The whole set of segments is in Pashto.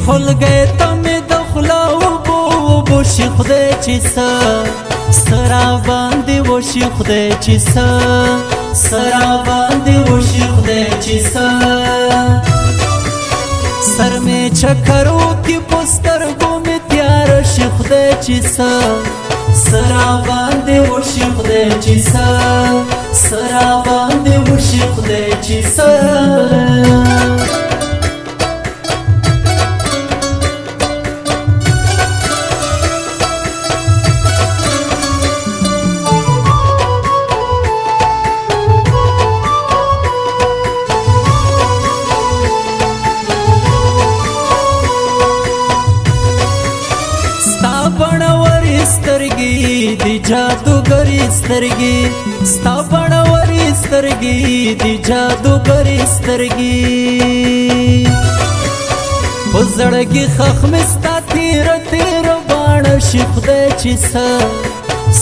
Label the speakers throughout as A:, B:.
A: خلګې ته مې د خوله اوبه وشي خدای چې څه سره باندې وشي خدای چې څه سره باندې وشي خدای چې څه سر مې چکر وکړي په سترګو مې تیاره شي خدای چې څه سره باندې وشي خدای چې څه سره باندې وشي خدای چې څه سترګي دی جادوګری سترګي ستا بڼوري سترګي دی جادوګری سترګي په زړګي خخم ستا تیر تیر باڼه شي خدای چې څه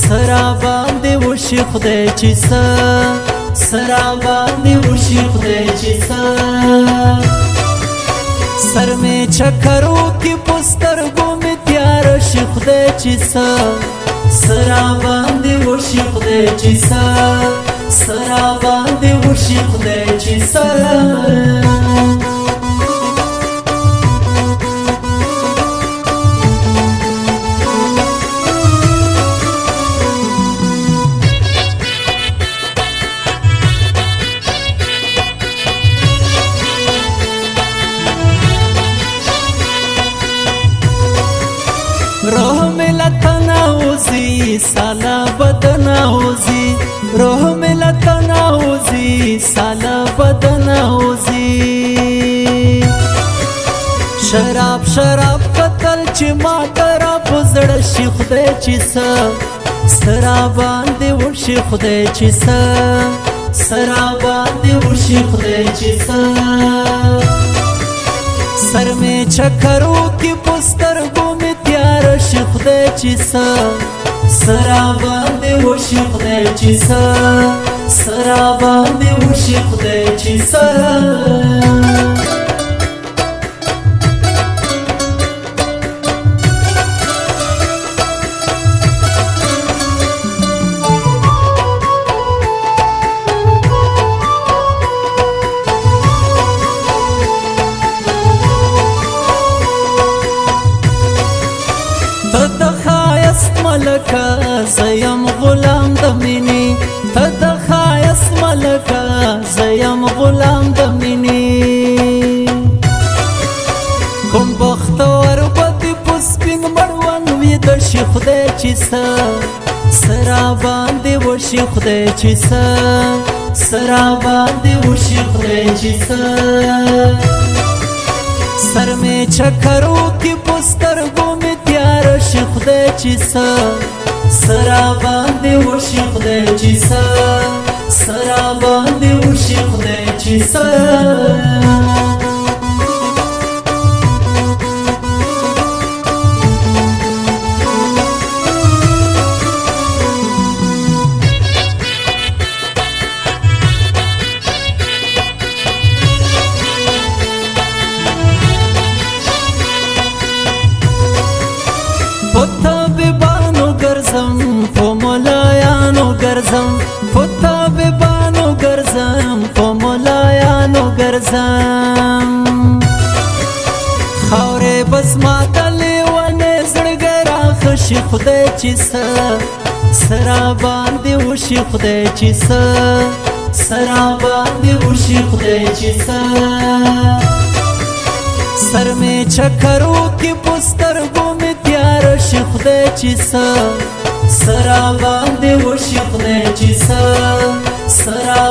A: سره باندې وشي خدای چې څه سره باندې وشي خدای چې څه سر مې چکر وکړي په سترګو مې تیاره شي خدای چې څه سره باندې وشي خدای چې څه سره باندې وشي خدای چې څه روح ملتنا وزي سالا بدنا وزي روح ملتنا وزي سالا بدنا وزي شراب شراب قتل چې ما کرا پزړ شي خدای چې څه سره باندې وشي خدای چې څه سره باندې وشي خدای چې څه سر مې چکر وکړي په سترګو مې تیاره شي خدای چې څه سره باندې وشي خدای چې څه سره باندې وشي خدای چې څه ملکا زیم غلام د مینې ته د ښایست ملکا زیم غلام د مینې کوم بختور به دې په سپین مړوند ویده شي خدای چې څه سره باندې وشي خدای چې څه سره باندې وشي خدای چې څه سر مې چکر وکړي په سترګو مې تیاره شي خدای چې څه سره باندې وشي خدای چې څه سره باندې وشي خدای چې څه طبيبانو ګرځم په مولایانو ګرځم په طبيبانو ګرځم په مولایانو ګرځم خاورې بس ماته لیونې زړګی راخشي خدای چې څه سره باندې وشي خدای چې څه سره باندې وشي خدای چې څه سر مې چکر وکړي په سترګو مې تیاره شي خدای چې څه سره باندې وشي خدای چې څه سره